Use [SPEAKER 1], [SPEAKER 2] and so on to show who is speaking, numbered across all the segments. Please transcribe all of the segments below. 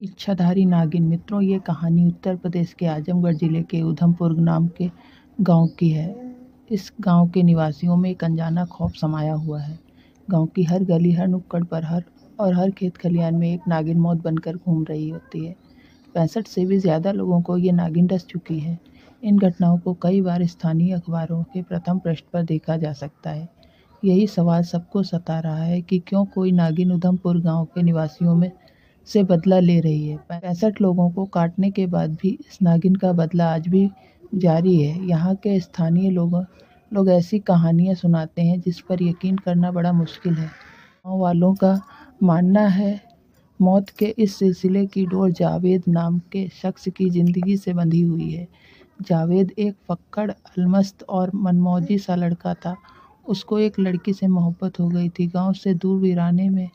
[SPEAKER 1] इच्छाधारी नागिन। मित्रों, ये कहानी उत्तर प्रदेश के आजमगढ़ जिले के उधमपुर नाम के गांव की है। इस गांव के निवासियों में एक अनजाना खौफ समाया हुआ है। गांव की हर गली, हर नुक्कड़ पर, हर खेत खलियान में एक नागिन मौत बनकर घूम रही होती है। 65 से भी ज्यादा लोगों को ये नागिन डस चुकी है। इन घटनाओं को कई बार स्थानीय अखबारों के प्रथम पृष्ठ पर देखा जा सकता है। यही सवाल सबको सता रहा है कि क्यों कोई नागिन उधमपुर गांव के निवासियों में से बदला ले रही है। 65 लोगों को काटने के बाद भी इस नागिन का बदला आज भी जारी है। यहाँ के स्थानीय लोग ऐसी कहानियाँ सुनाते हैं जिस पर यकीन करना बड़ा मुश्किल है। गाँव वालों का मानना है मौत के इस सिलसिले की डोर जावेद नाम के शख्स की जिंदगी से बंधी हुई है। जावेद एक फक्कड़, अलमस्त और मनमौजी सा लड़का था। उसको एक लड़की से मोहब्बत हो गई थी। गांव से दूर वीराने में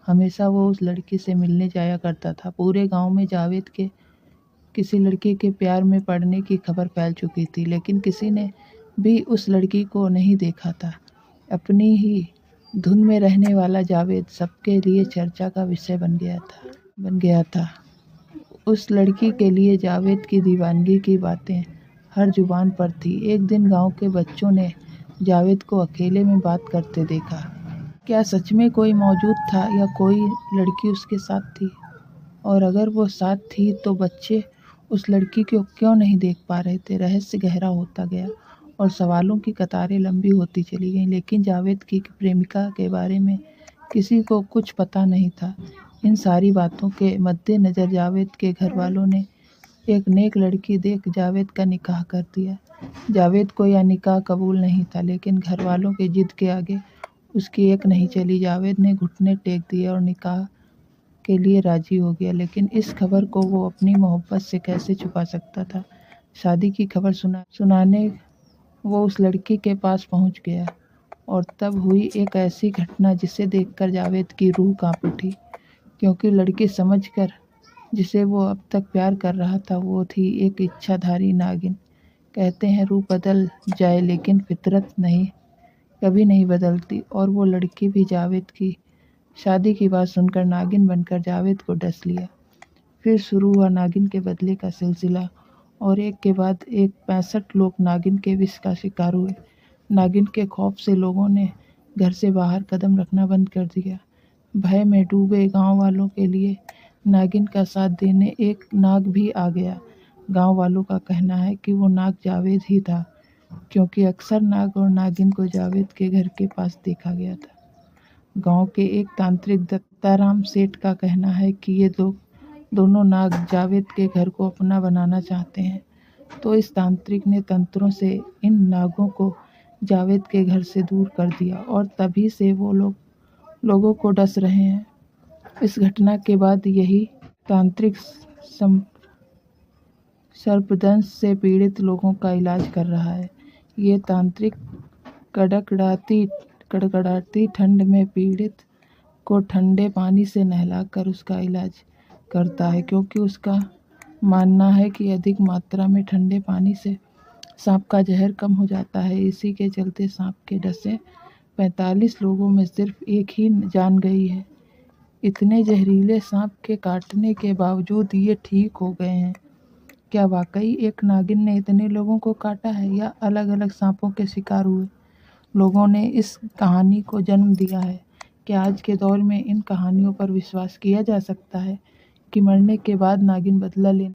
[SPEAKER 1] हमेशा वो उस लड़की से मिलने जाया करता था। पूरे गांव में जावेद के किसी लड़के के प्यार में पड़ने की खबर फैल चुकी थी, लेकिन किसी ने भी उस लड़की को नहीं देखा था। अपनी ही धुन में रहने वाला जावेद सबके लिए चर्चा का विषय बन गया था। उस लड़की के लिए जावेद की दीवानगी की बातें हर जुबान पर थी। एक दिन गांव के बच्चों ने जावेद को अकेले में बात करते देखा। क्या सच में कोई मौजूद था या कोई लड़की उसके साथ थी? और अगर वो साथ थी तो बच्चे उस लड़की को क्यों नहीं देख पा रहे थे? रहस्य गहरा होता गया और सवालों की कतारें लंबी होती चली गईं, लेकिन जावेद की प्रेमिका के बारे में किसी को कुछ पता नहीं था। इन सारी बातों के मद्देनजर जावेद के घर वालों ने एक नेक लड़की देख जावेद का निकाह कर दिया। जावेद को यह निकाह कबूल नहीं था, लेकिन घर वालों के जिद के आगे उसकी एक नहीं चली। जावेद ने घुटने टेक दिए और निकाह के लिए राजी हो गया, लेकिन इस खबर को वो अपनी मोहब्बत से कैसे छुपा सकता था। शादी की खबर सुनाने वो उस लड़की के पास पहुंच गया और तब हुई एक ऐसी घटना जिसे देखकर जावेद की रूह कांप उठी, क्योंकि लड़की समझकर जिसे वो अब तक प्यार कर रहा था वो थी एक इच्छाधारी नागिन। कहते हैं रूह बदल जाए लेकिन फितरत कभी नहीं बदलती, और वो लड़की भी जावेद की शादी की बात सुनकर नागिन बनकर जावेद को डस लिया। फिर शुरू हुआ नागिन के बदले का सिलसिला, और एक के बाद एक 65 लोग नागिन के विष का शिकार हुए। नागिन के खौफ से लोगों ने घर से बाहर कदम रखना बंद कर दिया। भय में डूबे गांव वालों के लिए नागिन का साथ देने एक नाग भी आ गया। गांव वालों का कहना है कि वो नाग जावेद ही था, क्योंकि अक्सर नाग और नागिन को जावेद के घर के पास देखा गया था। गांव के एक तांत्रिक दत्ताराम सेठ का कहना है कि ये दोनों नाग जावेद के घर को अपना बनाना चाहते हैं। तो इस तांत्रिक ने तंत्रों से इन नागों को जावेद के घर से दूर कर दिया और तभी से वो लोगों को डस रहे हैं। इस घटना के बाद यही तांत्रिक सर्पदंश से पीड़ित लोगों का इलाज कर रहा है। ये तांत्रिक कड़कड़ाती ठंड में पीड़ित को ठंडे पानी से नहलाकर उसका इलाज करता है, क्योंकि उसका मानना है कि अधिक मात्रा में ठंडे पानी से सांप का जहर कम हो जाता है। इसी के चलते सांप के डसे 45 लोगों में सिर्फ एक ही जान गई है। इतने जहरीले सांप के काटने के बावजूद ये ठीक हो गए हैं। क्या वाकई एक नागिन ने इतने लोगों को काटा है, या अलग अलग सांपों के शिकार हुए लोगों ने इस कहानी को जन्म दिया है? क्या आज के दौर में इन कहानियों पर विश्वास किया जा सकता है कि मरने के बाद नागिन बदला लेने